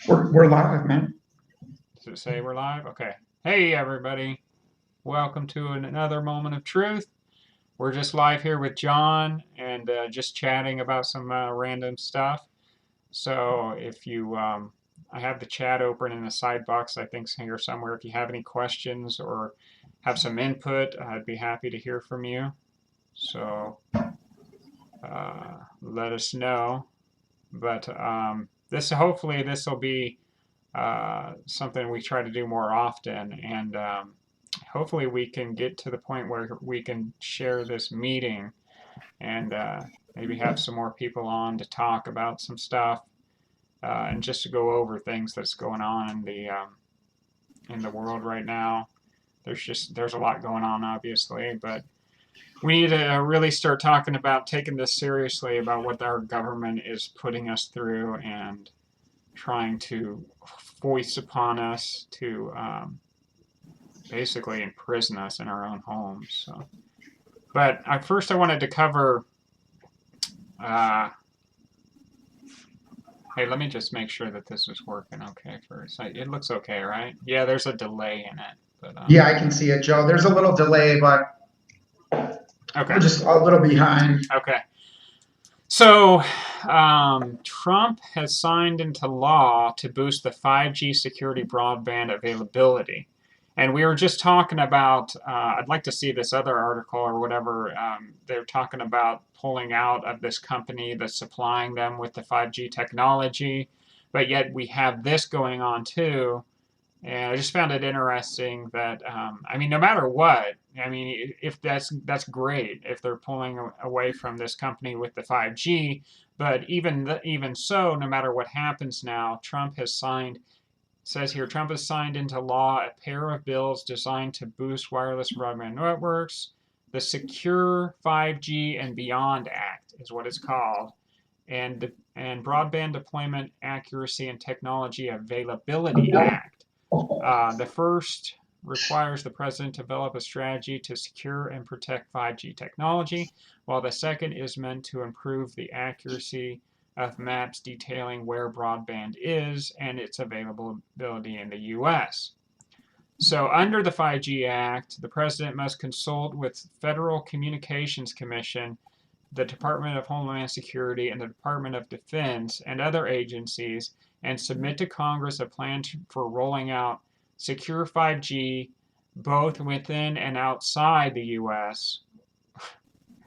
We're live, man. Does it say we're live? Okay. Hey, everybody. Welcome to another moment of truth. We're just live here with John and just chatting about some random stuff. So if you, I have the chat open in the side box, I think here somewhere. If you have any questions or have some input, I'd be happy to hear from you. So let us know. But hopefully this will be something we try to do more often, and hopefully we can get to the point where we can share this meeting and maybe have some more people on to talk about some stuff and just to go over things that's going on in the world right now. There's a lot going on, obviously, but we need to really start talking about taking this seriously about what our government is putting us through and trying to foist upon us to basically imprison us in our own homes. So, but first I wanted to cover. Hey, let me just make sure that this is working okay first. It looks okay, right? Yeah, there's a delay in it, but Yeah, I can see it, Joe. There's a little delay, but okay. we're just a little behind. Okay. So, Trump has signed into law to boost the 5G security broadband availability. And we were just talking about, I'd like to see this other article or whatever. They're talking about pulling out of this company that's supplying them with the 5G technology. But yet we have this going on too. And I just found it interesting that, no matter what, if that's great if they're pulling away from this company with the 5G. But even so, no matter what happens now, says here, Trump has signed into law a pair of bills designed to boost wireless broadband networks. The Secure 5G and Beyond Act is what it's called, and Broadband Deployment Accuracy and Technology Availability Act. The first requires the president to develop a strategy to secure and protect 5G technology, while the second is meant to improve the accuracy of maps detailing where broadband is and its availability in the U.S. So under the 5G Act, the president must consult with Federal Communications Commission, the Department of Homeland Security, and the Department of Defense, and other agencies, and submit to Congress a plan for rolling out secure 5G both within and outside the U.S.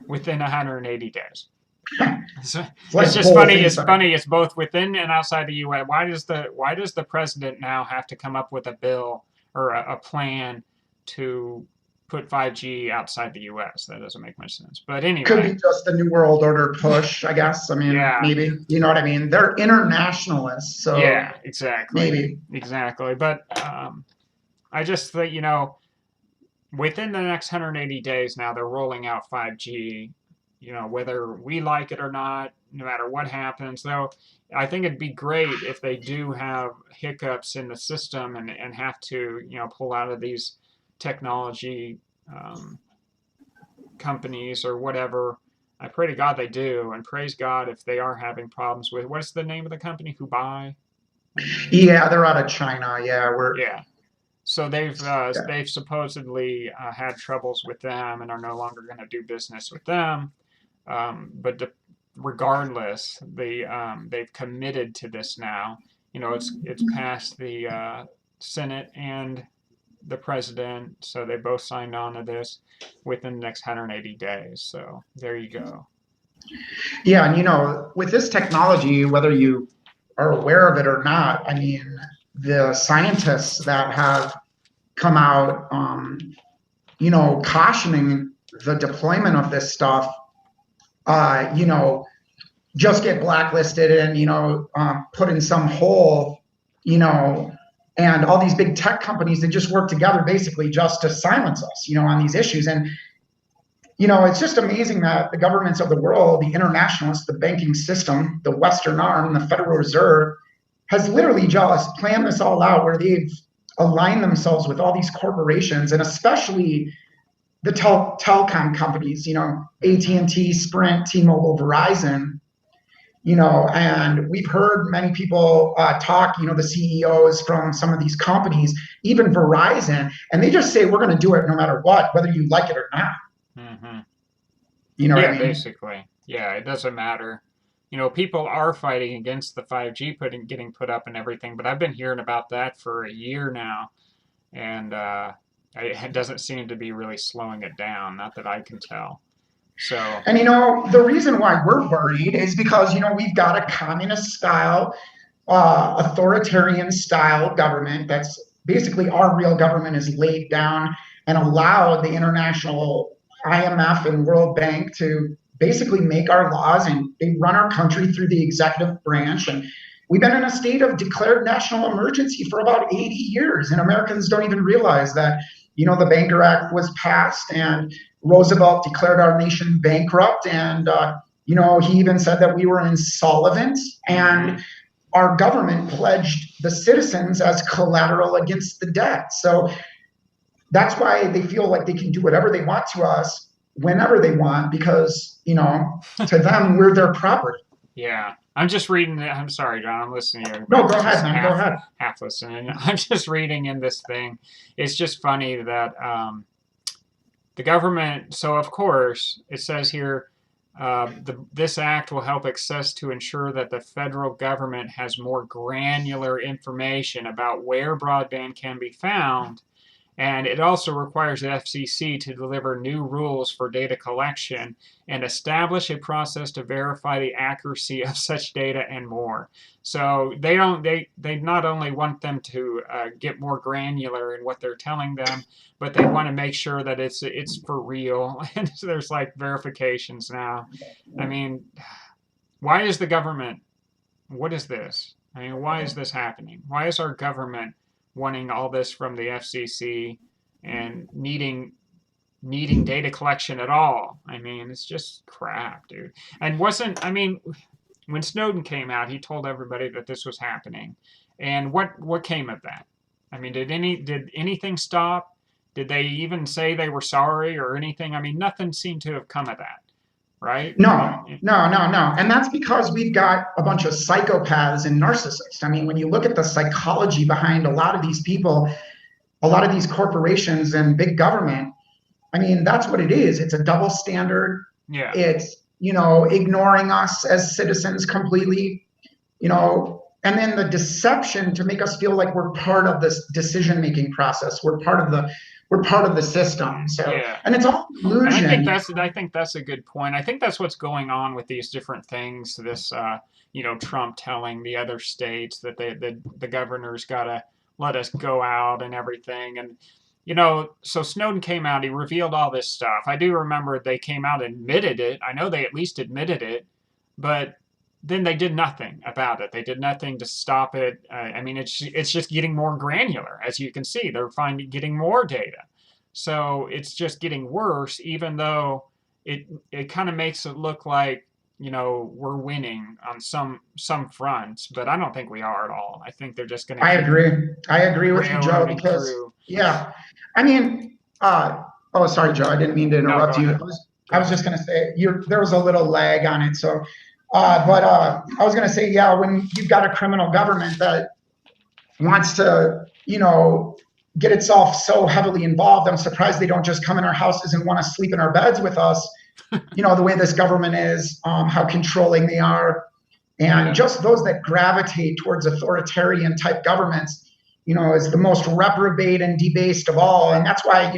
within 180 days. So it's just funny. It's funny. It's both within and outside the U.S. Why does the president now have to come up with a bill or a plan to put 5G outside the U.S.? That doesn't make much sense. But anyway, could be just the New World Order push, I guess. Yeah. Maybe, you know what I mean? They're internationalists, so yeah, exactly, maybe. exactly. But I just think within the next 180 days now they're rolling out 5G. Whether we like it or not, no matter what happens, though, I think it'd be great if they do have hiccups in the system and have to, pull out of these technology companies or whatever. I pray to God they do, and praise God if they are having problems with, what's the name of the company? Huawei? Yeah, they're out of China. Yeah. So they've supposedly had troubles with them and are no longer going to do business with them. But regardless, they've committed to this now. It's passed the Senate and the president, so they both signed on to this within the next 180 days. So there you go. Yeah, and with this technology, whether you are aware of it or not, the scientists that have come out, cautioning the deployment of this stuff, just get blacklisted and, put in some hole, and all these big tech companies that just work together basically just to silence us, on these issues. And, it's just amazing that the governments of the world, the internationalists, the banking system, the Western arm, the Federal Reserve, has literally just planned this all out where they've aligned themselves with all these corporations, and especially the telecom companies, AT&T, Sprint, T-Mobile, Verizon, And we've heard many people talk, the CEOs from some of these companies, even Verizon, and they just say, we're going to do it no matter what, whether you like it or not. Hmm. You know what I Yeah, mean? basically. Yeah, it doesn't matter. People are fighting against the 5G getting put up and everything, but I've been hearing about that for a year now, and it doesn't seem to be really slowing it down, not that I can tell. So, And the reason why we're worried is because we've got a communist style, authoritarian style government that's basically our real government is laid down and allowed the international IMF and World Bank to basically make our laws, and they run our country through the executive branch. And we've been in a state of declared national emergency for about 80 years, and Americans don't even realize that. The Banker Act was passed, and Roosevelt declared our nation bankrupt, and he even said that we were insolvent, and our government pledged the citizens as collateral against the debt. So that's why they feel like they can do whatever they want to us whenever they want, because to them we're their property. yeah. I'm just reading it. I'm sorry, John. I'm listening to you, No, but go ahead, just man. Go ahead. half listening. I'm just reading in this thing. It's just funny that the government. So of course it says here, this act will help access to ensure that the federal government has more granular information about where broadband can be found. And it also requires the FCC to deliver new rules for data collection and establish a process to verify the accuracy of such data and more. So they not only want them to get more granular in what they're telling them, but they want to make sure that it's for real. And so there's like verifications now. I mean, why is the government? What is this? I mean, why is this happening? Why is our government wanting all this from the FCC and needing data collection at all? I mean, it's just crap, dude. And wasn't I mean, when Snowden came out, he told everybody that this was happening. And what came of that? I mean, did anything stop? Did they even say they were sorry or anything? I mean, nothing seemed to have come of that, right? No, no, no, no. And that's because we've got a bunch of psychopaths and narcissists. I mean, when you look at the psychology behind a lot of these people, a lot of these corporations and big government, I mean, that's what it is. It's a double standard. Yeah. It's, ignoring us as citizens completely, and then the deception to make us feel like we're part of this decision-making process. We're part of the system. So, Yeah. and it's all illusion. And I think that's a good point. I think that's what's going on with these different things. This, Trump telling the other states that the governor's got to let us go out and everything. And, so Snowden came out, he revealed all this stuff. I do remember they came out and admitted it. I know they at least admitted it, but then they did nothing about it. They did nothing to stop it. I mean, it's just getting more granular, as you can see. They're getting more data. So it's just getting worse, even though it kind of makes it look like, we're winning on some fronts, but I don't think we are at all. I think they're just going to. I agree with you, Joe, because through. yeah, I mean, oh, sorry, Joe, I didn't mean to interrupt you. I was just going to say there was a little lag on it. So, but I was going to say, yeah, when you've got a criminal government that wants to, get itself so heavily involved, I'm surprised they don't just come in our houses and want to sleep in our beds with us. The way this government is, how controlling they are, and just those that gravitate towards authoritarian type governments, is the most reprobate and debased of all. And that's why,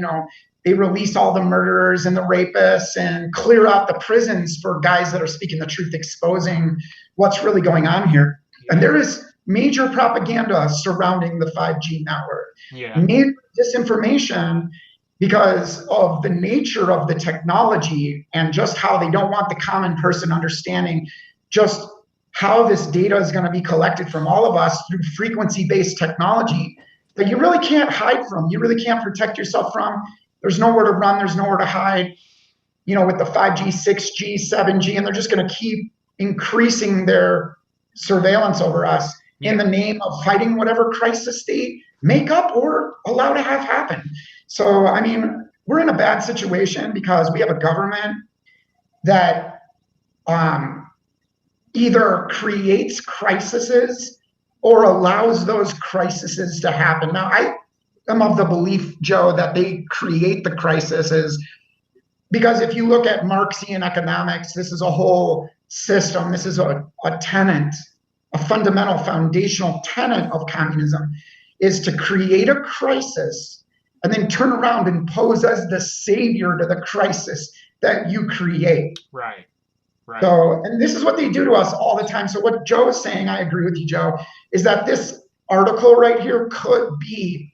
they release all the murderers and the rapists and clear out the prisons for guys that are speaking the truth, exposing what's really going on here. And there is major propaganda surrounding the 5G network. Major disinformation because of the nature of the technology and just how they don't want the common person understanding just how this data is going to be collected from all of us through frequency-based technology that you really can't hide from. You really can't protect yourself from. There's nowhere to run. There's nowhere to hide, with the 5G, 6G, 7G, and they're just going to keep increasing their surveillance over us in the name of fighting whatever crisis they make up or allow to have happen. So, I mean, we're in a bad situation because we have a government that either creates crises or allows those crises to happen. Now, I am of the belief, Joe, that they create the crises because if you look at Marxian economics, this is a whole system. This is a tenet, a fundamental foundational tenet of communism is to create a crisis and then turn around and pose as the savior to the crisis that you create. Right. Right. So, and this is what they do to us all the time. So what Joe is saying, I agree with you, Joe, is that this article right here could be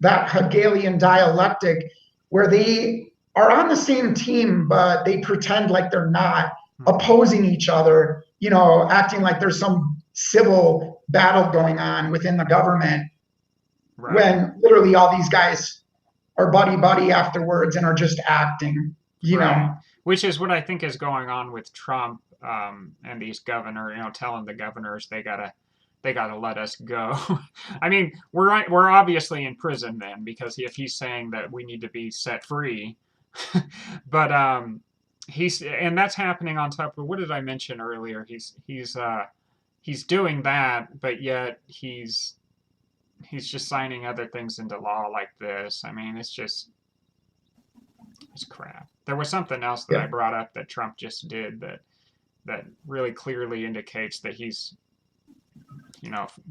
that Hegelian dialectic where they are on the same team, but they pretend like they're not, opposing each other, acting like there's some civil battle going on within the government, Right. when literally all these guys are buddy afterwards and are just acting, Right. Which is what I think is going on with Trump and these telling the governors they gotta let us go. I mean, we're obviously in prison then because if he's saying that we need to be set free, but and that's happening on top of what did I mention earlier? He's doing that, but yet he's just signing other things into law like this. I mean, it's crap. There was something else that I brought up that Trump just did that really clearly indicates that he's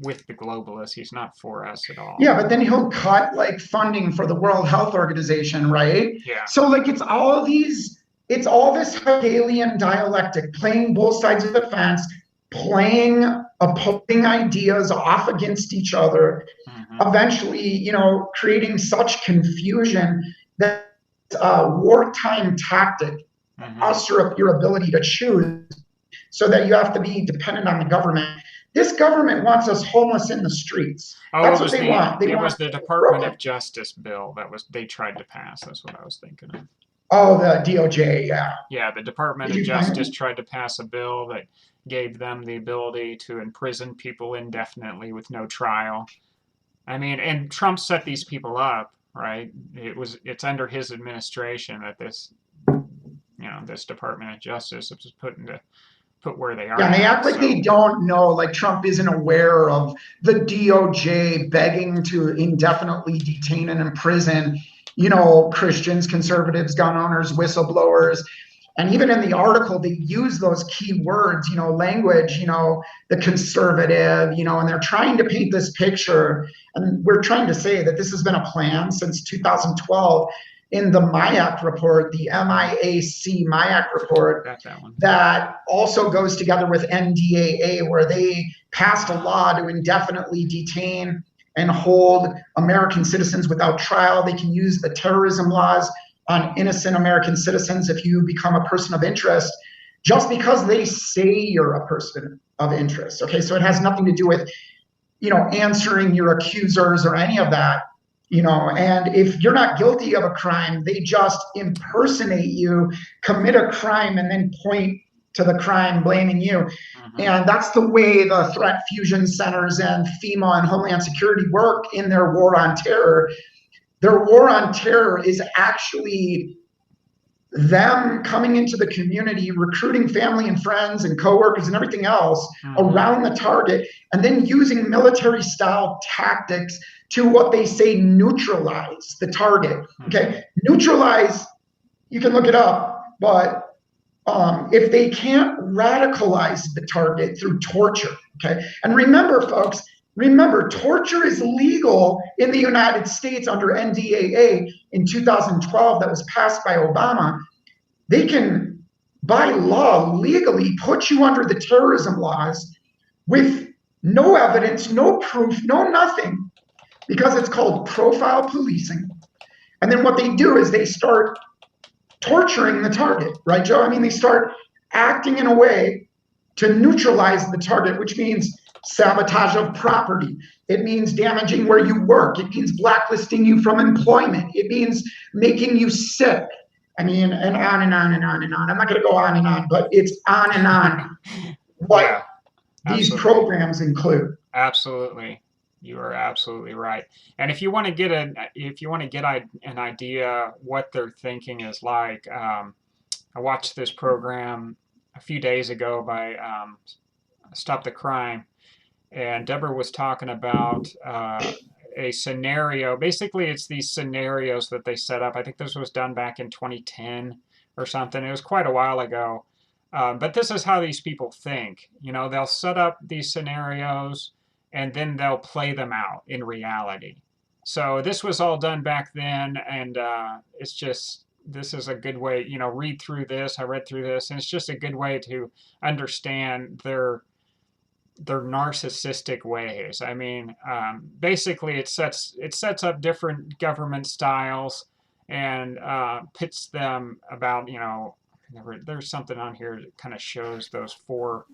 with the globalists. He's not for us at all. Yeah, but then he'll cut like funding for the World Health Organization, right? Yeah. So like it's all this Hegelian dialectic, playing both sides of the fence, playing opposing ideas off against each other, eventually, creating such confusion that wartime tactic usher up your ability to choose so that you have to be dependent on the government. This government wants us homeless in the streets. That's what they want. It was the Department of Justice bill they tried to pass. That's what I was thinking of. Oh, the DOJ, yeah. Yeah, the Department of Justice tried to pass a bill that gave them the ability to imprison people indefinitely with no trial. I mean, and Trump set these people up, right? It's under his administration that this Department of Justice was put where they are. Yeah, and they act like they don't know, like Trump isn't aware of the DOJ begging to indefinitely detain and imprison, Christians, conservatives, gun owners, whistleblowers. And even in the article, they use those key words, language, the conservative, and they're trying to paint this picture. And we're trying to say that this has been a plan since 2012 in the MIAC report, the MIAC MIAC report, that also goes together with NDAA, where they passed a law to indefinitely detain and hold American citizens without trial. They can use the terrorism laws on innocent American citizens if you become a person of interest, just because they say you're a person of interest. Okay, so it has nothing to do with, answering your accusers or any of that. And if you're not guilty of a crime, they just impersonate you, commit a crime, and then point to the crime, blaming you. And that's the way the threat fusion centers and FEMA and Homeland Security work in their war on terror. Their war on terror is actually them coming into the community, recruiting family and friends and coworkers and everything else around the target, and then using military-style tactics to what they say neutralize the target. Okay, neutralize, you can look it up, but if they can't radicalize the target through torture, okay? And remember, folks, torture is legal in the United States under NDAA in 2012 that was passed by Obama. They can, by law, legally put you under the terrorism laws with no evidence, no proof, no nothing, because it's called profile policing. And then what they do is they start torturing the target, right, Joe? I mean, they start acting in a way to neutralize the target, which means sabotage of property. It means damaging where you work. It means blacklisting you from employment. It means making you sick. I mean, and on and on and on and on. I'm not going to go on and on, but it's on and on what these programs include. Absolutely. You are absolutely right. And if you want to get an idea what their thinking is like, I watched this program a few days ago by Stop the Crime, and Deborah was talking about a scenario. Basically, it's these scenarios that they set up. I think this was done back in 2010 or something. It was quite a while ago. But this is how these people think. You know, they'll set up these scenarios and then they'll play them out in reality. So this was all done back then, and it's just this is a good way. You know, read through this. I read through this, and it's just a good way to understand their narcissistic ways. I mean, basically, it sets up different government styles and pits them about. You know, there's something on here that kind of shows those four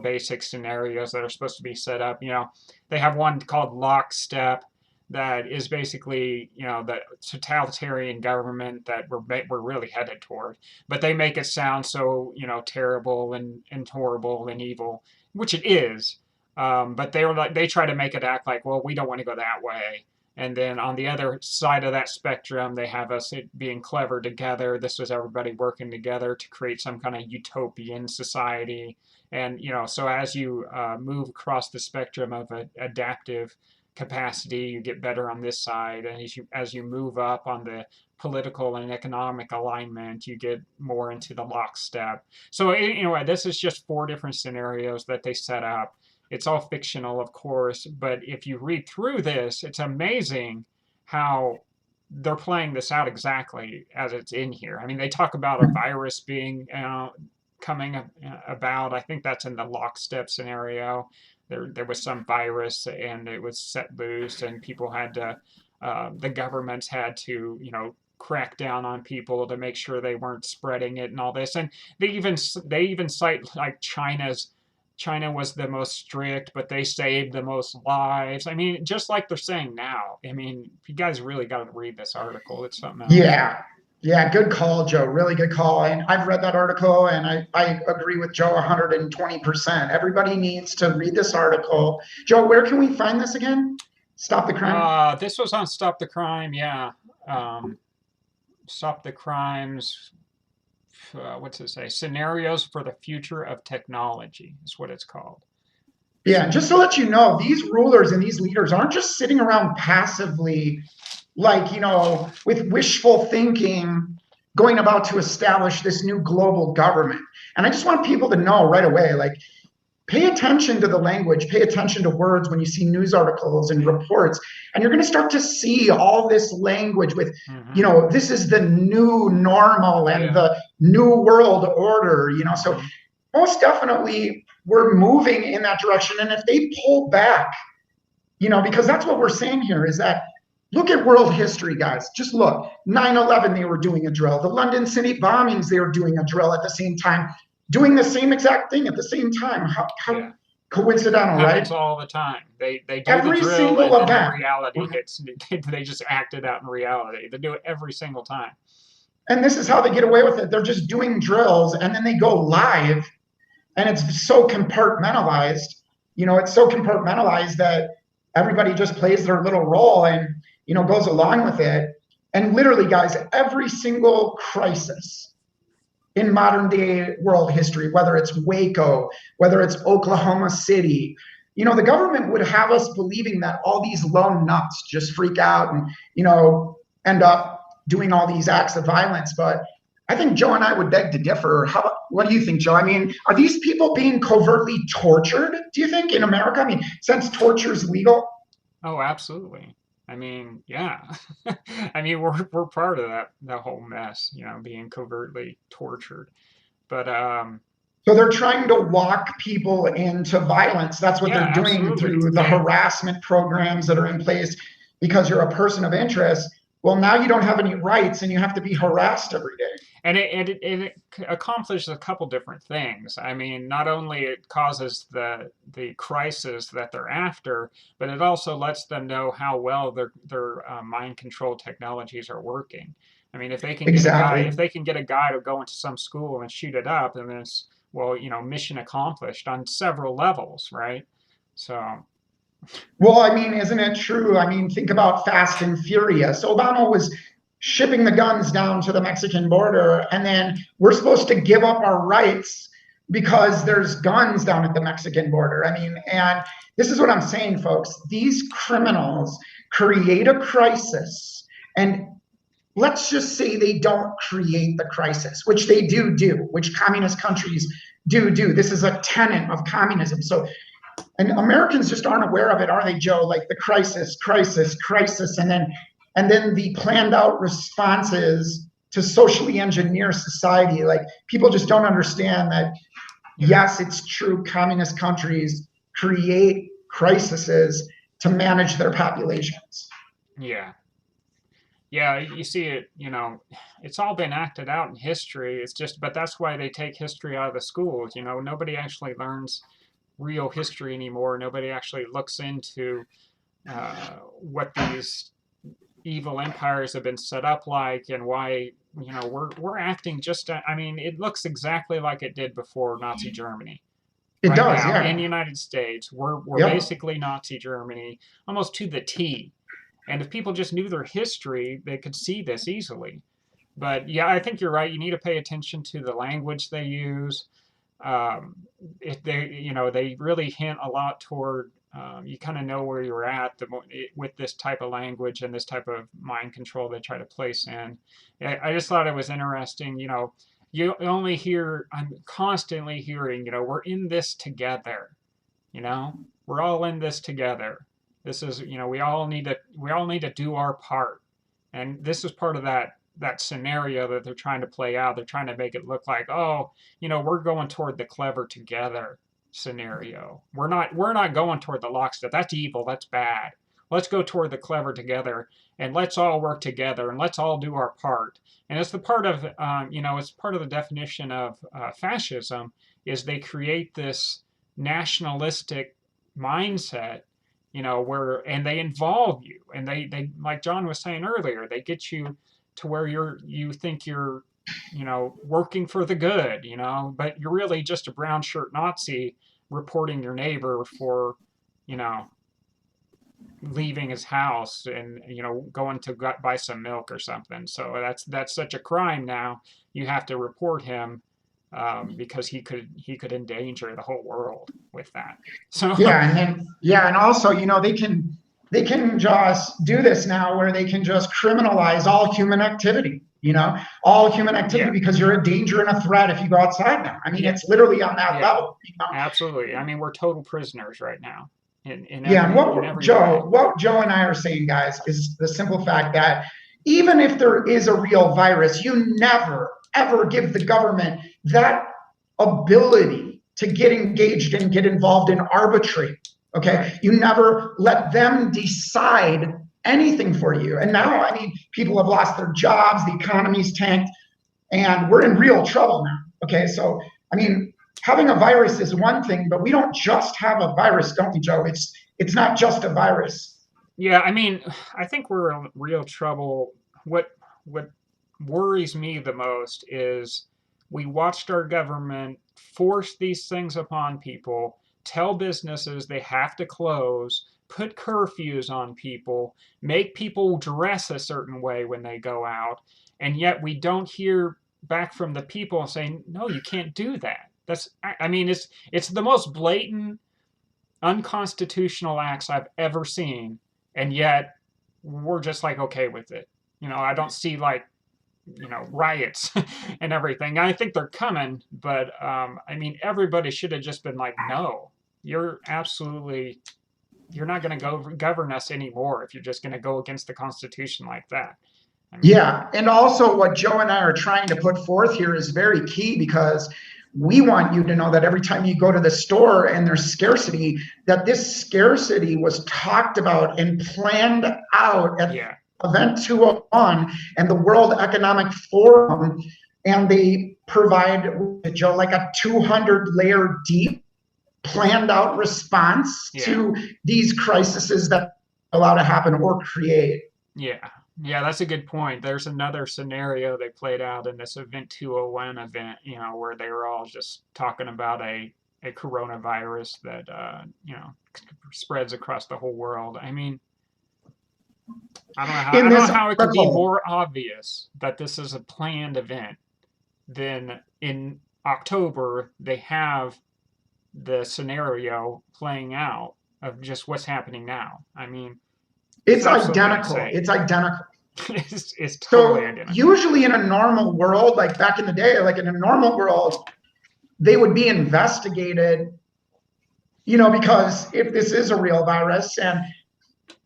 basic scenarios that are supposed to be set up. You know, they have one called lockstep that is basically, you know, the totalitarian government that we're really headed toward. But they make it sound so, you know, terrible and horrible and evil, which it is. But they try to make it act like, well, we don't want to go that way. And then on the other side of that spectrum, they have us being clever together. This was everybody working together to create some kind of utopian society. And, you know, so as you move across the spectrum of adaptive capacity, you get better on this side. And as you move up on the political and economic alignment, you get more into the lockstep. So anyway, this is just four different scenarios that they set up. It's all fictional, of course, but if you read through this, it's amazing how they're playing this out exactly as it's in here. I mean, they talk about a virus being coming about. I think that's in the lockstep scenario. There was some virus and it was set loose, and people had to, the governments had to, you know, crack down on people to make sure they weren't spreading it and all this. And they even cite like China was the most strict, but they saved the most lives. I mean, just like they're saying now. I mean, you guys really got to read this article. It's something else. Yeah. Yeah, good call, Joe. Really good call. And I've read that article and I agree with Joe 120%. Everybody needs to read this article. Joe, where can we find this again? Stop the Crime? This was on Stop the Crime, yeah. Stop the Crimes. What's it say? Scenarios for the Future of Technology is what it's called. Yeah, and just to let you know, these rulers and these leaders aren't just sitting around passively, like, you know, with wishful thinking, going about to establish this new global government. And I just want people to know right away, like, pay attention to the language, pay attention to words when you see news articles and reports, and you're going to start to see all this language with, you know, this is the new normal and the new world order, you know. So most definitely we're moving in that direction. And if they pull back, you know, because that's what we're saying here is that, look at world history, guys. Just look, 9/11, they were doing a drill. The London City bombings, they were doing a drill at the same time, doing the same exact thing at the same time. How coincidental, right? Happens all the time. They do every the drill single and event. then reality hits. They just act it out in reality. They do it every single time. And this is how they get away with it. They're just doing drills and then they go live, and it's so compartmentalized. You know, it's so compartmentalized that everybody just plays their little role and, you know, goes along with it. And literally, guys, every single crisis in modern day world history, whether it's Waco, whether it's Oklahoma City, you know, the government would have us believing that all these lone nuts just freak out and, you know, end up doing all these acts of violence. But I think Joe and I would beg to differ. What do you think, Joe? I mean, are these people being covertly tortured, do you think, in America? I mean, since torture is legal? Oh, absolutely. I mean, yeah. I mean, we're part of that whole mess, you know, being covertly tortured. But so they're trying to walk people into violence. That's what they're doing through the harassment programs that are in place. Because you're a person of interest, well, now you don't have any rights and you have to be harassed every day. And it accomplishes a couple different things. I mean, not only it causes the crisis that they're after, but it also lets them know how well their mind control technologies are working. I mean, if they can get a guy to go into some school and shoot it up, then it's, well, you know, mission accomplished on several levels, right? So. Well, I mean, isn't it true? I mean, think about Fast and Furious. Obama was shipping the guns down to the Mexican border, and then we're supposed to give up our rights because there's guns down at the Mexican border. I mean, and this is what I'm saying, folks. These criminals create a crisis, and let's just say they don't create the crisis, which they do, which communist countries do. This is a tenet of communism. So, and Americans just aren't aware of it, are they, Joe? Like the crisis, and then the planned out responses to socially engineer society. Like people just don't understand that. Yes, it's true. Communist countries create crises to manage their populations. Yeah. Yeah, you see it, it's all been acted out in history. It's just, but that's why they take history out of the schools. Nobody actually learns real history anymore. Nobody actually looks into what these evil empires have been set up like, and why, we're acting just, I mean, it looks exactly like it did before Nazi Germany. It Right does, now, yeah. in the United States, we're Yep. basically Nazi Germany, almost to the T. And if people just knew their history, they could see this easily. But yeah, I think you're right. You need to pay attention to the language they use. Um, if they really hint a lot toward, you kind of know where you're at with this type of language and this type of mind control they try to place in. I just thought it was interesting. You only hear, I'm constantly hearing, we're in this together. We're all in this together. This is, we all need to do our part. And this is part of that scenario that they're trying to play out. They're trying to make it look like, oh, we're going toward the clever together scenario. We're not going toward the lockstep. That's evil. That's bad. Let's go toward the clever together, and let's all work together, and let's all do our part. And it's the part of, it's part of the definition of fascism, is they create this nationalistic mindset, and they involve you, and they like John was saying earlier, they get you to where you think you're, working for the good, but you're really just a brown shirt Nazi reporting your neighbor for, you know, leaving his house and going to buy some milk or something. So that's such a crime now. You have to report him, because he could endanger the whole world with that. So Yeah, and then yeah, and also, they can just do this now where they can just criminalize all human activity, all human activity yeah, because you're a danger and a threat if you go outside now. I mean, yeah, it's literally on that yeah, level. absolutely. I mean, we're total prisoners right now in Yeah, and every in every way. What Joe and I are saying, guys, is the simple fact that even if there is a real virus, you never ever give the government that ability to get engaged and get involved and arbitrate. Okay, Right. you never let them decide anything for you. And now, I mean, people have lost their jobs, the economy's tanked, and we're in real trouble now. Okay, so I mean, having a virus is one thing, but we don't just have a virus, don't we, Joe? It's not just a virus. Yeah, I mean, I think we're in real trouble. What worries me the most is we watched our government force these things upon people, tell businesses they have to close, put curfews on people, make people dress a certain way when they go out, and yet we don't hear back from the people saying, "No, you can't do that." I mean, it's the most blatant unconstitutional acts I've ever seen, and yet we're just like okay with it. I don't see like riots and everything. I think they're coming, but I mean everybody should have just been like, no, you're not going to go govern us anymore if you're just going to go against the Constitution like that. I mean, Yeah, and also what Joe and I are trying to put forth here is very key because we want you to know that every time you go to the store and there's scarcity, that this scarcity was talked about and planned out at yeah, Event 201 and the World Economic Forum, and they provide, Joe, like a 200 layer deep planned out response yeah. to these crises that are allowed to happen or create. Yeah. Yeah, that's a good point. There's another scenario they played out in this Event 201 event, where they were all just talking about a coronavirus that, spreads across the whole world. I mean, I In don't know this how it could be article, more obvious that this is a planned event than in October, they have the scenario playing out of just what's happening now. I mean, it's It's absolutely identical. insane. It's identical. It's totally So identical. usually in a normal world, like back in the day, like in a normal world, they would be investigated, because if this is a real virus and,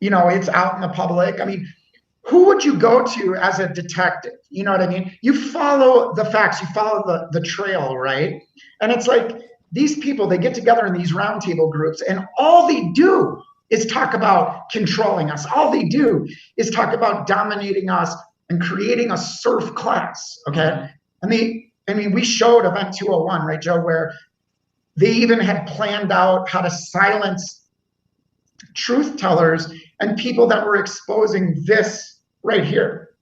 it's out in the public, I mean, who would you go to as a detective? You know what I mean? You follow the facts, you follow the trail, right? And it's like these people, they get together in these roundtable groups, and all they do is talk about controlling us. All they do is talk about dominating us and creating a serf class. Okay. Mhm. We showed Event 201, right, Joe, where they even had planned out how to silence truth tellers and people that were exposing this right here,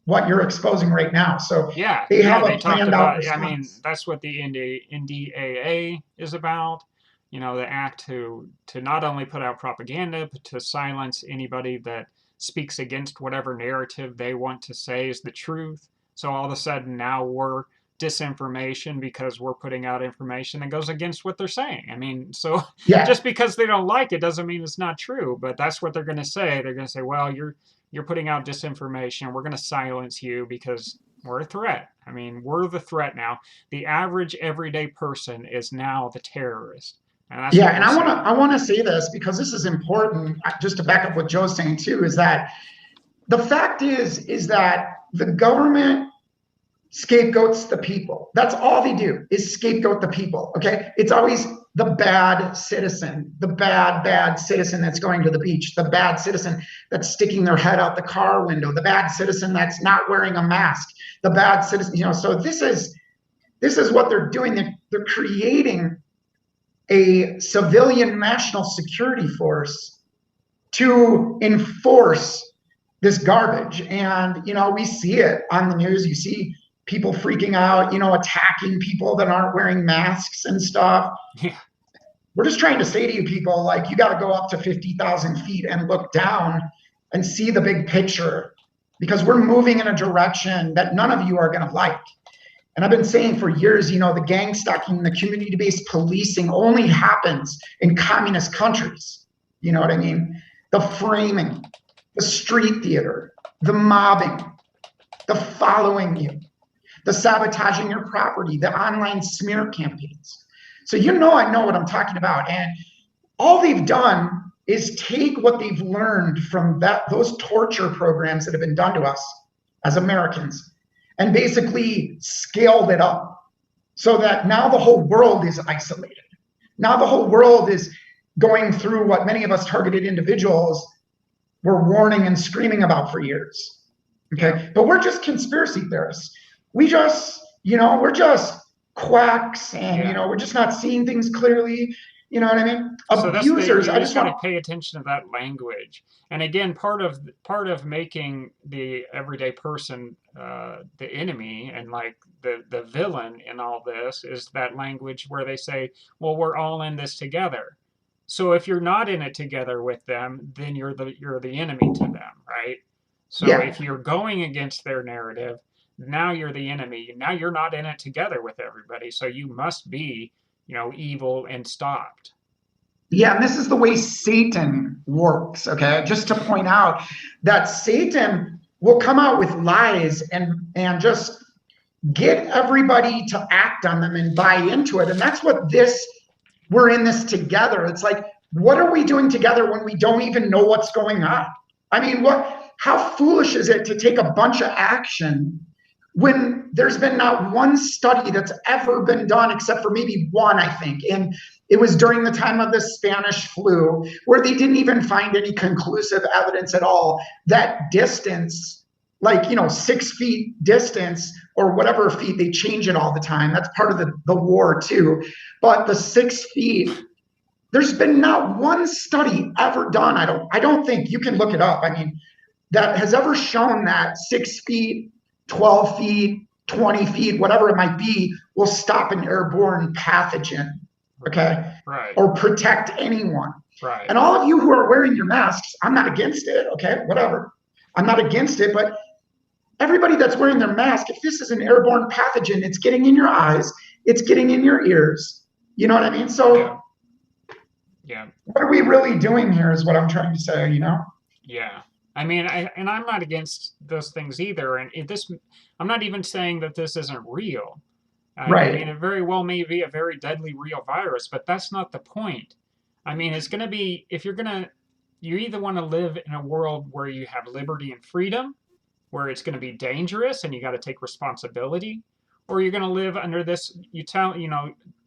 what you're exposing right now. So Yeah, they yeah, have a they talked planned out about. I mean, response. that's what the NDAA is about. The act to not only put out propaganda, but to silence anybody that speaks against whatever narrative they want to say is the truth. So all of a sudden now we're disinformation because we're putting out information that goes against what they're saying. I mean, so Yeah. just because they don't like it doesn't mean it's not true, but that's what they're going to say. They're going to say, "Well, you're putting out disinformation. We're going to silence you because we're a threat." I mean, we're the threat now. The average everyday person is now the terrorist. And that's Yeah. what And we're I seeing. want to say this because this is important, just to back up what Joe's saying too, is that the fact is that the government scapegoats the people. That's all they do is scapegoat the people. Okay. It's always the bad citizen, the bad citizen that's going to the beach, the bad citizen that's sticking their head out the car window, the bad citizen that's not wearing a mask, the bad citizen, so this is what they're doing. They're creating a civilian national security force to enforce this garbage. And, we see it on the news. You see people freaking out, attacking people that aren't wearing masks and stuff. Yeah. We're just trying to say to you people, like, you got to go up to 50,000 feet and look down and see the big picture because we're moving in a direction that none of you are going to like. And I've been saying for years, the gang stalking, the community-based policing only happens in communist countries. You know what I mean? The framing, the street theater, the mobbing, the following you, the sabotaging your property, the online smear campaigns. So I know what I'm talking about. And all they've done is take what they've learned from those torture programs that have been done to us as Americans and basically scaled it up so that now the whole world is isolated. Now the whole world is going through what many of us targeted individuals were warning and screaming about for years. Okay. Yeah. But we're just conspiracy theorists. We're just quacks and, Yeah. we're just not seeing things clearly. You know what I mean? So that's Abusers. you I just just got to want, pay attention to that language. And again, part of making the everyday person the enemy and like the villain in all this is that language where they say, "Well, we're all in this together." So if you're not in it together with them, then you're the enemy to them, right? So yeah. if you're going against their narrative, now you're the enemy. Now you're not in it together with everybody. So you must be, evil and stopped. Yeah, and this is the way Satan works, okay? Just to point out that Satan will come out with lies and just get everybody to act on them and buy into it. And that's what we're in this together. It's like, what are we doing together when we don't even know what's going on? I mean, how foolish is it to take a bunch of action when there's been not one study that's ever been done, except for maybe one, I think. And it was during the time of the Spanish flu, where they didn't even find any conclusive evidence at all that distance, like, 6 feet distance or whatever feet, they change it all the time. That's part of the war too. But the 6 feet, there's been not one study ever done. I don't think, you can look it up. I mean, that has ever shown that 6 feet, 12 feet, 20 feet, whatever it might be, will stop an airborne pathogen, okay? Right. Or protect anyone. Right. And all of you who are wearing your masks, I'm not against it, okay? Whatever. I'm not against it, but everybody that's wearing their mask, if this is an airborne pathogen, it's getting in your eyes, it's getting in your ears. You know what I mean? So Yeah. what are we really doing here is what I'm trying to say, you know? Yeah. I mean, I'm not against those things either. And I'm not even saying that this isn't real. I mean, Right. it very well may be a very deadly real virus, but that's not the point. I mean, it's going to be, if you're going to, you either want to live in a world where you have liberty and freedom, where it's going to be dangerous and you got to take responsibility, or you're going to live under this,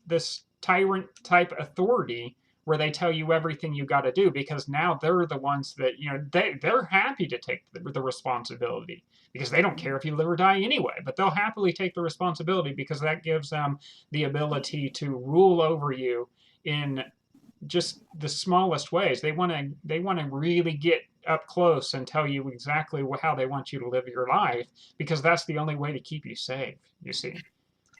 this tyrant type authority where they tell you everything you got to do, because now they're the ones that, they're happy to take the responsibility because they don't care if you live or die anyway, but they'll happily take the responsibility because that gives them the ability to rule over you in just the smallest ways. They want to really get up close and tell you exactly how they want you to live your life, because that's the only way to keep you safe, you see.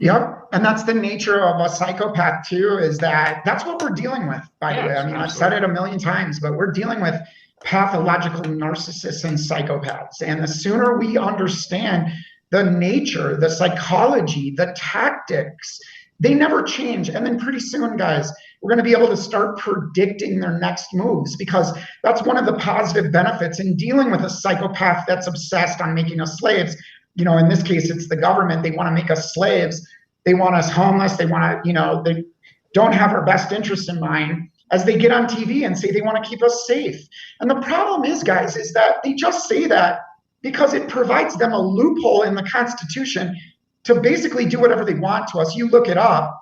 Yep. And that's the nature of a psychopath too, is that that's what we're dealing with, by the way. Yes, I mean, I've said absolutely. it a million times, but we're dealing with pathological narcissists and psychopaths. And the sooner we understand the nature, the psychology, the tactics, they never change. And then pretty soon, guys, we're going to be able to start predicting their next moves, because that's one of the positive benefits in dealing with a psychopath that's obsessed on making us slaves. In this case, it's the government. They want to make us slaves. They want us homeless. They want to, they don't have our best interests in mind, as they get on TV and say they want to keep us safe. And the problem is, guys, is that they just say that because it provides them a loophole in the Constitution to basically do whatever they want to us. You look it up.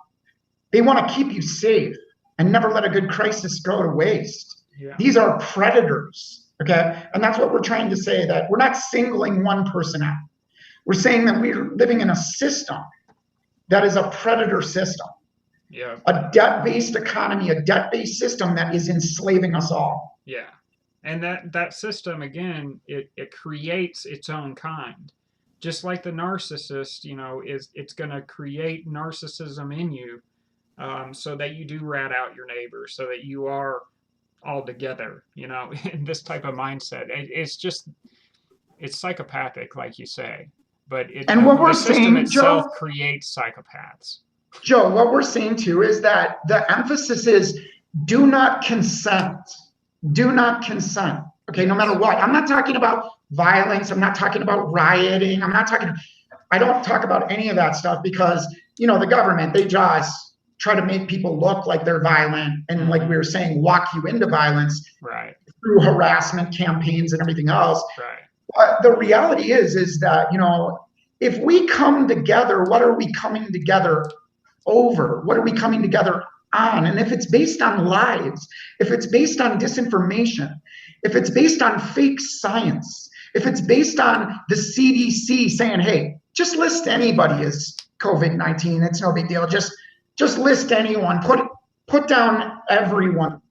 They want to keep you safe and never let a good crisis go to waste. Yeah. These are predators, okay? And that's what we're trying to say, that we're not singling one person out. We're saying that we're living in a system that is a predator system, Yeah. a debt-based economy, a debt-based system that is enslaving us all. Yeah. And that system, again, it creates its own kind. Just like the narcissist, it's going to create narcissism in you, so that you do rat out your neighbors, so that you are all together, in this type of mindset. It's psychopathic, like you say, but And what we're the system saying, itself Joe, creates psychopaths. what we're saying too is that the emphasis is do not consent. Do not consent. Okay, no matter Yes. what. I'm not talking about violence. I'm not talking about rioting. I don't talk about any of that stuff, because, the government, they just try to make people look like they're violent and, like we were saying, walk you into violence Right. through harassment campaigns and everything else. Right. But the reality is that, if we come together, what are we coming together over? What are we coming together on? And if it's based on lies, if it's based on disinformation, if it's based on fake science, if it's based on the CDC saying, hey, just list anybody as COVID-19, it's no big deal. Just list anyone, put down everyone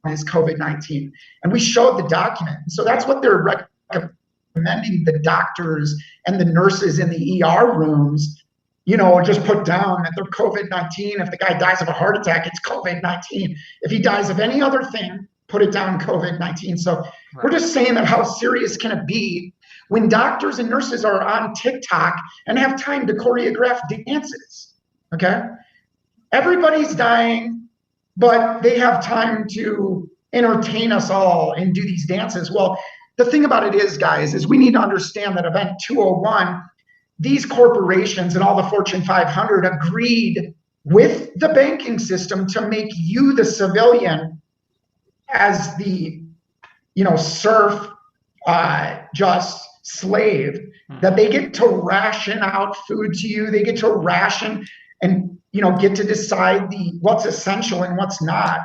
as COVID-19. And we showed the document. So that's what they're recommending the doctors and the nurses in the ER rooms, just put down that they're COVID-19. If the guy dies of a heart attack, it's COVID-19. If he dies of any other thing, put it down COVID-19. So we're just saying that how serious can it be when doctors and nurses are on TikTok and have time to choreograph dances, okay? Everybody's dying, but they have time to entertain us all and do these dances. Well, the thing about it is, guys, is we need to understand that Event 201, these corporations and all the Fortune 500 agreed with the banking system to make you, the civilian, as the, serf, just slave, that they get to ration out food to you. They get to ration and, get to decide what's essential and what's not.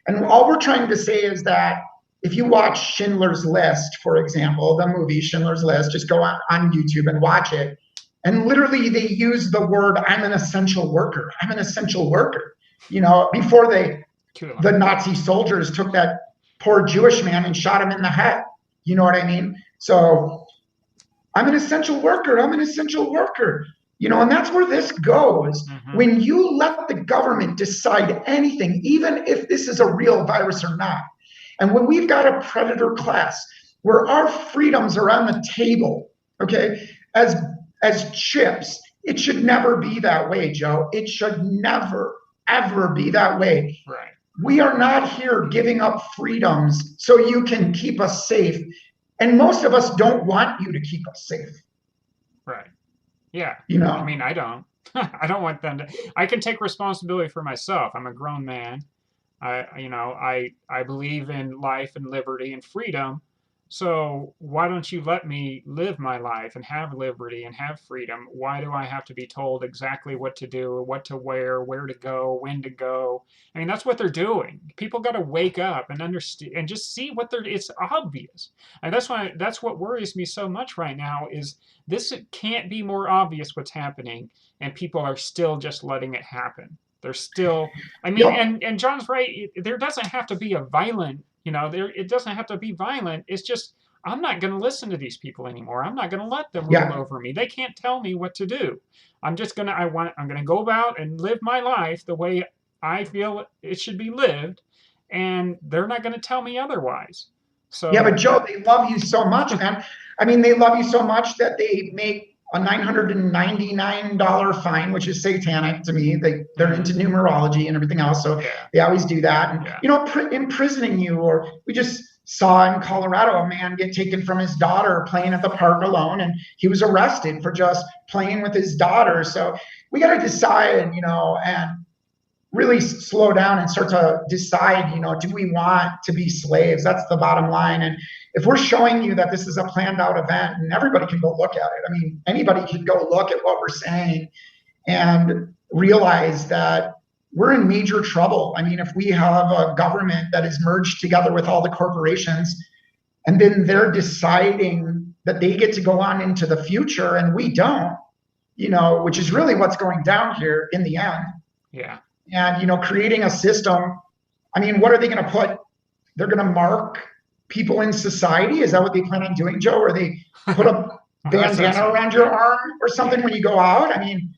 And all we're trying to say is that if you watch Schindler's List, for example, the movie Schindler's List, just go on YouTube and watch it. And literally they use the word, I'm an essential worker. I'm an essential worker. Before the Nazi soldiers took that poor Jewish man and shot him in the head. You know what I mean? So I'm an essential worker. I'm an essential worker. And that's where this goes. When you let the government decide anything, even if this is a real virus or not, and when we've got a predator class where our freedoms are on the table, okay, as chips. It should never be that way, Joe. It should never, ever be that way. Right. We are not here giving up freedoms so you can keep us safe. And most of us don't want you to keep us safe. Right. Yeah. You know, I mean, I don't. I don't want them to. I can take responsibility for myself. I'm a grown man. I believe in life and liberty and freedom. So why don't you let me live my life and have liberty and have freedom? Why do I have to be told exactly what to do, what to wear, where to go, when to go? I mean, that's what they're doing. People got to wake up and understand and just see what they're. It's obvious, and that's what worries me so much right now. Is this can't be more obvious what's happening, and people are still just letting it happen. They're still, I mean, yeah, and John's right. There doesn't have to be a violent, it doesn't have to be violent. It's just I'm not going to listen to these people anymore. I'm not going to let them rule yeah. over me. They can't tell me what to do. I'm just gonna, I'm gonna go about and live my life the way I feel it should be lived, and they're not going to tell me otherwise. Yeah, but So, Joe, they love you so much, man. I mean, they love you so much that they make a $999 fine, which is satanic to me. They're into numerology and everything else, so yeah, they always do that. And yeah, imprisoning you. Or we just saw in Colorado a man get taken from his daughter playing at the park alone, and he was arrested for just playing with his daughter. So we got to decide, and really slow down and start to decide, do we want to be slaves? That's the bottom line. And if we're showing you that this is a planned out event, and everybody can go look at it, I mean, anybody can go look at what we're saying and realize that we're in major trouble. I mean, if we have a government that is merged together with all the corporations, and then they're deciding that they get to go on into the future and we don't, which is really what's going down here in the end. yeah. And creating a system. I mean, what are they going to put? They're going to mark people in society. Is that what they plan on doing, Joe? Or they put a bandana around your arm or something when you go out? I mean,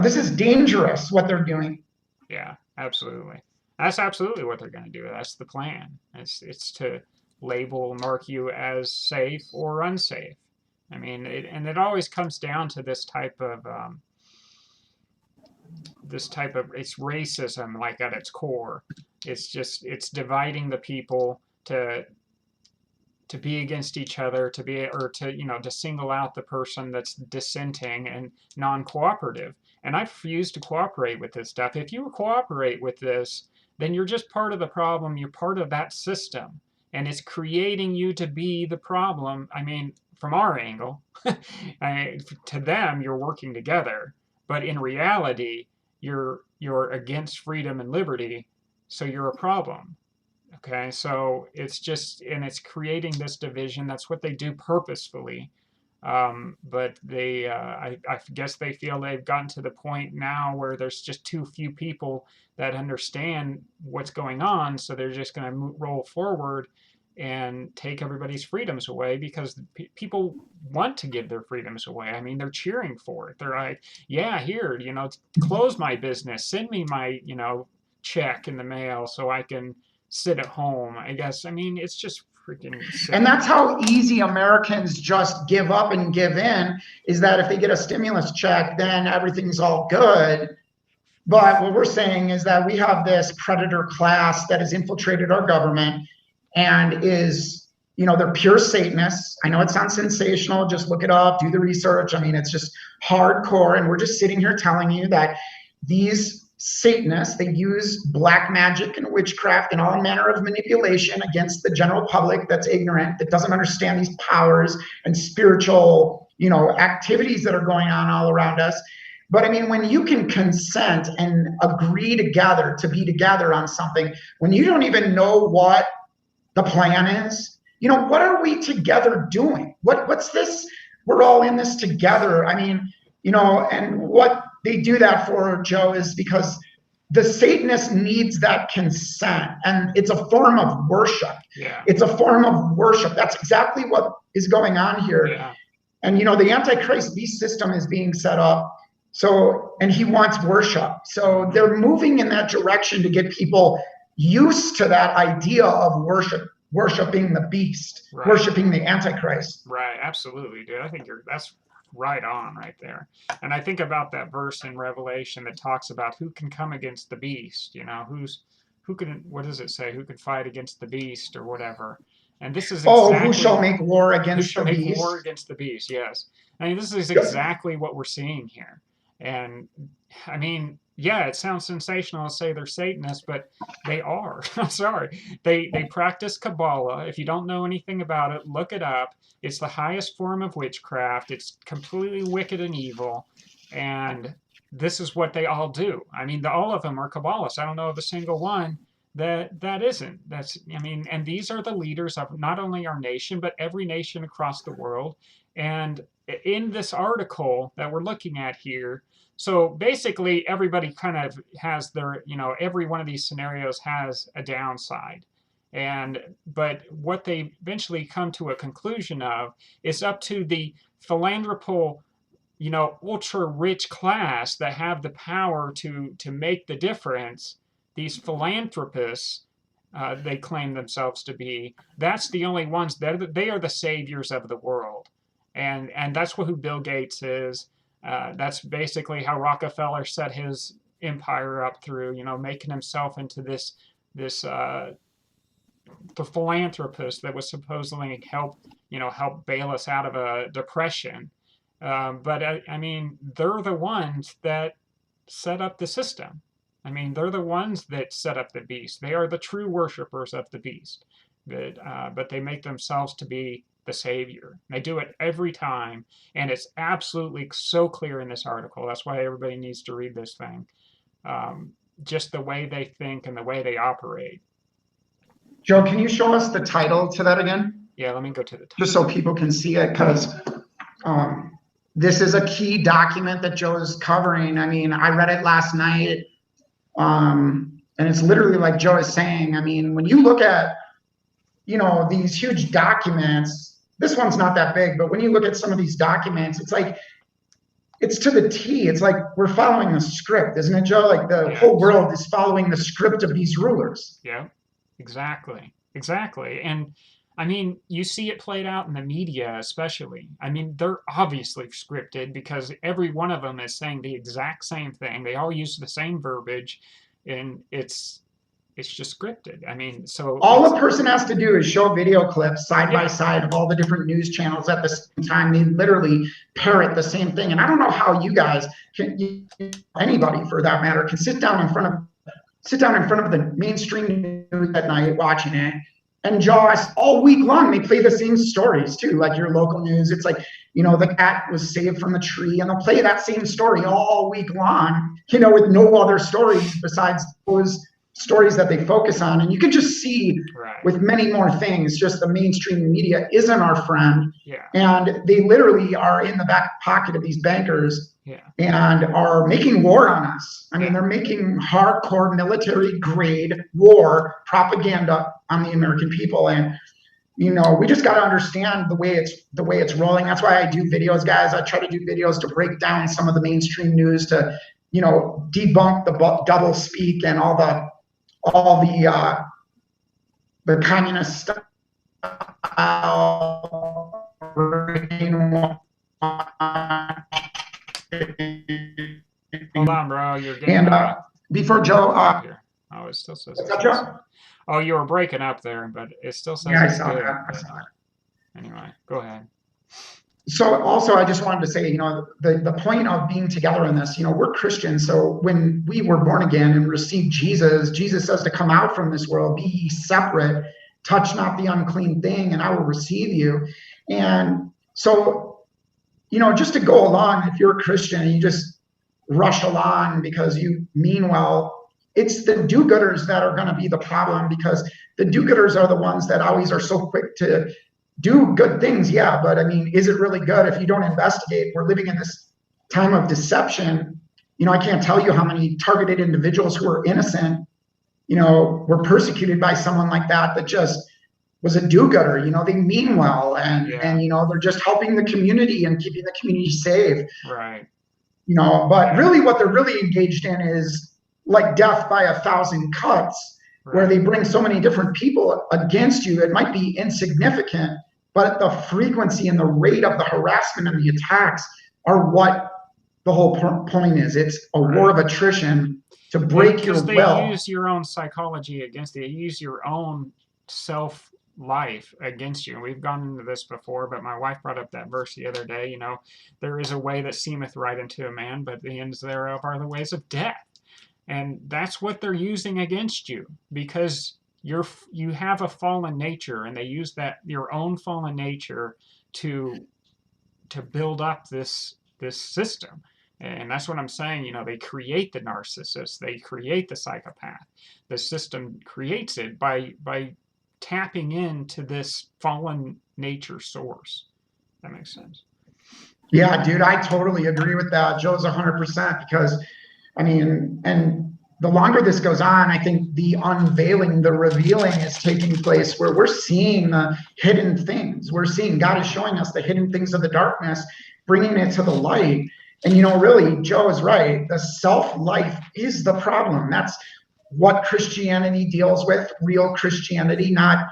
this is dangerous what they're doing. Yeah, absolutely. That's absolutely what they're going to do. That's the plan. It's to label, mark you as safe or unsafe. I mean, it always comes down to this type of it's racism, like at its core. It's dividing the people to be against each other, to single out the person that's dissenting and non-cooperative. And I refuse to cooperate with this stuff. If you cooperate with this, then you're just part of the problem. You're part of that system, and it's creating you to be the problem. I mean, from our angle, to them, you're working together, but in reality, you're against freedom and liberty, so you're a problem. Okay, so it's creating this division. That's what they do purposefully. But I guess they feel they've gotten to the point now where there's just too few people that understand what's going on, so they're just going to roll forward and take everybody's freedoms away because people want to give their freedoms away. I mean, they're cheering for it. They're like, yeah, here, close my business, send me my, check in the mail so I can sit at home. I guess, I mean, it's just freaking sick. And that's how easy Americans just give up and give in, is that if they get a stimulus check, then everything's all good. But what we're saying is that we have this predator class that has infiltrated our government and is, they're pure Satanists. I know it sounds sensational. Just look it up, do the research. I mean, it's just hardcore. And we're just sitting here telling you that these Satanists, they use black magic and witchcraft and all manner of manipulation against the general public that's ignorant, that doesn't understand these powers and spiritual, activities that are going on all around us. But I mean, when you can consent and agree together to be together on something, when you don't even know what the plan is, what are we together doing? What's this? We're all in this together. I mean, and what they do that for, Joe, is because the Satanist needs that consent, and it's a form of worship. Yeah. It's a form of worship. That's exactly what is going on here. Yeah. And the Antichrist beast system is being set up. So, and he wants worship. So they're moving in that direction to get people used to that idea of worshiping the beast, right. worshiping the Antichrist. Right, absolutely, dude. I think that's right on right there. And I think about that verse in Revelation that talks about who can come against the beast, who can, what does it say? Who can fight against the beast or whatever? And this is Oh, who shall exactly make war who against shall the make war beast? against the beast. Yes. I mean, this is Yep. exactly what we're seeing here. And I mean, yeah, it sounds sensational to say they're Satanists, but they are. I'm sorry. They practice Kabbalah. If you don't know anything about it, look it up. It's the highest form of witchcraft. It's completely wicked and evil. And this is what they all do. I mean, all of them are Kabbalists. I don't know of a single one that isn't. That's, I mean, and these are the leaders of not only our nation, but every nation across the world. And in this article that we're looking at here, so basically everybody kind of has their, every one of these scenarios has a downside. And but what they eventually come to a conclusion of is up to the philanthropical, ultra rich class that have the power to make the difference. These philanthropists, they claim themselves to be. That's the only ones that they are the saviors of the world, and that's who Bill Gates is. That's basically how Rockefeller set his empire up through, making himself into this the philanthropist that was supposedly help bail us out of a depression. But I mean, they're the ones that set up the system. I mean, they're the ones that set up the beast. They are the true worshipers of the beast. But they make themselves to be the savior. They do it every time, and it's absolutely so clear in this article. That's why everybody needs to read this thing. Just the way they think and the way they operate. Joe, can you show us the title to that again? Yeah, let me go to the title. Just so people can see it, because this is a key document that Joe is covering. I mean, I read it last night, and it's literally like Joe is saying. I mean, when you look at, these huge documents, this one's not that big, but when you look at some of these documents, it's like, it's to the T. It's like we're following the script, isn't it, Joe? Like the whole world is following the script of these rulers. Yeah, exactly. And I mean, you see it played out in the media, especially. I mean, they're obviously scripted because every one of them is saying the exact same thing. They all use the same verbiage, and it's just scripted. I mean, so all a person has to do is show video clips side by side of all the different news channels at the same time. They literally parrot the same thing. And I don't know how you guys can, anybody for that matter, can sit down in front of the mainstream news at night watching it. And Joe, all week long, they play the same stories too, like your local news. It's like, the cat was saved from the tree, and they'll play that same story all week long, with no other stories besides those stories that they focus on. And you can just see with many more things, just the mainstream media isn't our friend. Yeah. And they literally are in the back pocket of these bankers and are making war on us. I mean, they're making hardcore military grade war propaganda on the American people. And, we just got to understand the way it's rolling. That's why I do videos, guys. I try to do videos to break down some of the mainstream news, to, debunk the double speak and all the communist style. Hold on, bro. You're getting and before Joe, oh, it still says. Oh, you were breaking up there, but it still says. Yeah, I saw that. Anyway, go ahead. So also, I just wanted to say, the point of being together in this, we're Christians. So when we were born again and received Jesus, Jesus says to come out from this world, be ye separate, touch not the unclean thing, and I will receive you. And so, just to go along, if you're a Christian and you just rush along because you mean well, it's the do-gooders that are going to be the problem, because the do-gooders are the ones that always are so quick to do good things. Yeah, but I mean, is it really good if you don't investigate? We're living in this time of deception. I can't tell you how many targeted individuals who are innocent, were persecuted by someone like that just was a do-gooder. They mean well, and they're just helping the community and keeping the community safe. Right. But really what they're really engaged in is like death by 1,000 cuts, where they bring so many different people against you. It might be insignificant, but the frequency and the rate of the harassment and the attacks are what the whole point is. It's a war of attrition to break your Because they will. use your own psychology against you. They use your own self life against you. And we've gone into this before, but my wife brought up that verse the other day. There is a way that seemeth right unto a man, but the ends thereof are the ways of death. And that's what they're using against you, because you have a fallen nature, and they use that your own fallen nature to build up this system. And that's what I'm saying. They create the narcissist, they create the psychopath. The system creates it by tapping into this fallen nature source. That makes sense. Yeah, dude, I totally agree with that. Joe's 100%, because I mean, and the longer this goes on, I think the unveiling, the revealing is taking place, where we're seeing the hidden things. We're seeing God is showing us the hidden things of the darkness, bringing it to the light. And, really, Joe is right. The self life is the problem. That's what Christianity deals with, real Christianity, not,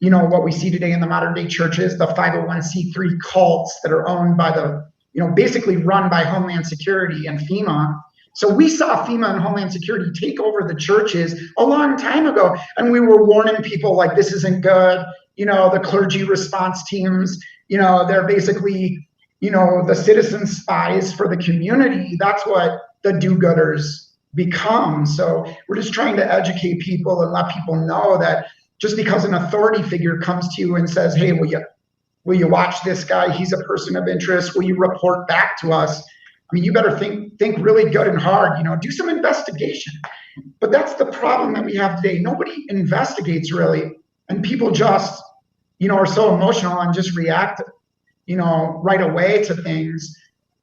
what we see today in the modern day churches, the 501c3 cults that are owned by the, basically run by Homeland Security and FEMA. So we saw FEMA and Homeland Security take over the churches a long time ago, and we were warning people like, this isn't good. The clergy response teams, they're basically, the citizen spies for the community. That's what the do-gooders become. So we're just trying to educate people and let people know that just because an authority figure comes to you and says, hey, will you watch this guy? He's a person of interest. Will you report back to us? I mean, you better think really good and hard, do some investigation. But that's the problem that we have today. Nobody investigates really. And people just, are so emotional and just react, right away to things.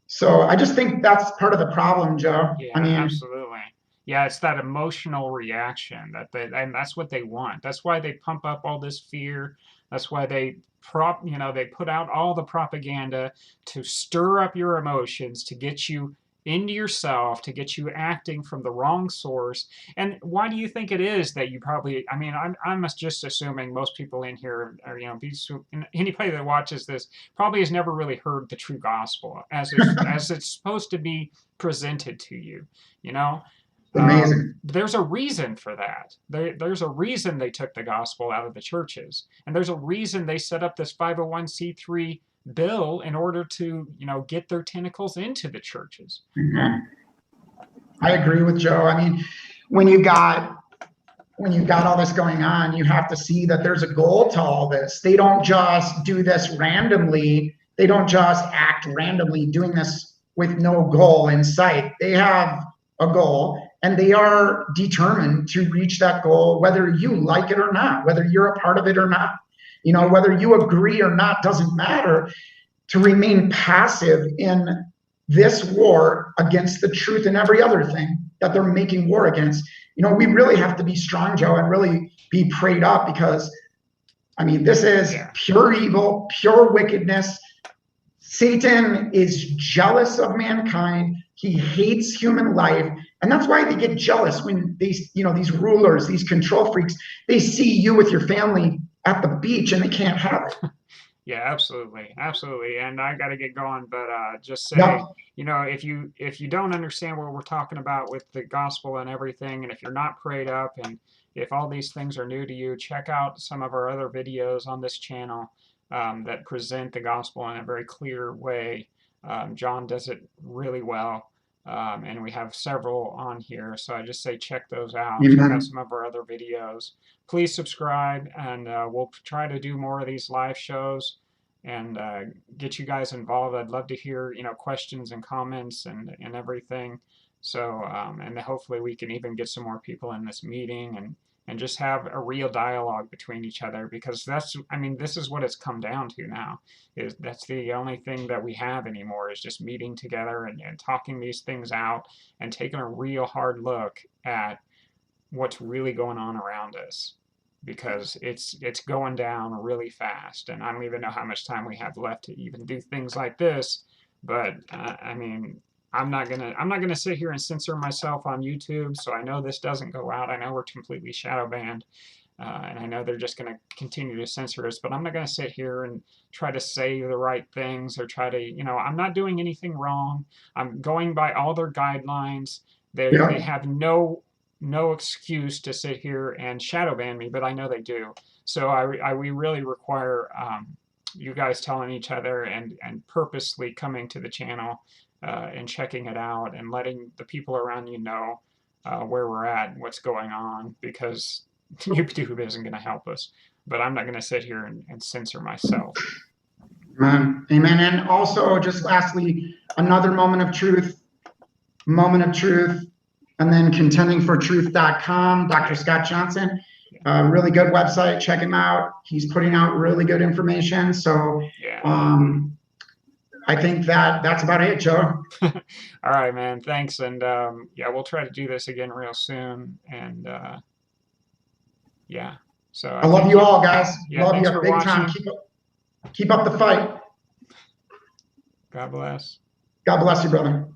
So I just think that's part of the problem, Joe. Yeah, I mean, absolutely. Yeah, it's that emotional reaction and that's what they want. That's why they pump up all this fear. That's why they they put out all the propaganda to stir up your emotions, to get you into yourself, to get you acting from the wrong source. And why do you think it is that you probably, I'm just assuming most people in here are, anybody that watches this probably has never really heard the true gospel as it's supposed to be presented to you, you know? amazing. There's a reason for that. There's a reason they took the gospel out of the churches, and there's a reason they set up this 501c3 bill in order to, get their tentacles into the churches. Mm-hmm. I agree with Joe. I mean, when you've got all this going on, you have to see that there's a goal to all this. They don't just do this randomly. They don't just act randomly doing this with no goal in sight. They have a goal, and they are determined to reach that goal, whether you like it or not, whether you're a part of it or not. Whether you agree or not doesn't matter. To remain passive in this war against the truth and every other thing that they're making war against. We really have to be strong, Joe, and really be prayed up, because this is pure evil, pure wickedness. Satan is jealous of mankind. He hates human life. And that's why they get jealous when these rulers, these control freaks, they see you with your family at the beach and they can't have it. Yeah, absolutely. Absolutely. And I got to get going, but just say, Yep. if you don't understand what we're talking about with the gospel and everything, and if you're not prayed up, and if all these things are new to you, check out some of our other videos on this channel that present the gospel in a very clear way. John does it really well. And we have several on here. So I just say check those out. Amen. Check out some of our other videos. Please subscribe, and we'll try to do more of these live shows and get you guys involved. I'd love to hear, questions and comments and everything. So, and hopefully we can even get some more people in this meeting and just have a real dialogue between each other, because this is what it's come down to now. That's the only thing that we have anymore, is just meeting together and talking these things out and taking a real hard look at what's really going on around us, because it's going down really fast, and I don't even know how much time we have left to even do things like this. But I'm not gonna sit here and censor myself on YouTube, so I know this doesn't go out. I know we're completely shadow banned, And I know they're just going to continue to censor us, but I'm not going to sit here and try to say the right things or try to, I'm not doing anything wrong. I'm going by all their guidelines. They Yeah. have no excuse to sit here and shadow ban me, but I know they do. So we really require you guys telling each other and purposely coming to the channel and checking it out and letting the people around you know where we're at and what's going on, because YouTube isn't going to help us. But I'm not going to sit here and censor myself. Amen. Amen. And also, just lastly, another moment of truth, and then contendingfortruth.com, Dr. Scott Johnson. Really good website. Check him out. He's putting out really good information. So I think that's about it, Joe. All right, man. Thanks. And yeah, we'll try to do this again real soon. And yeah. So I love you all, guys. Yeah, love thanks you for big watching. time. Keep up the fight. God bless. God bless you, brother.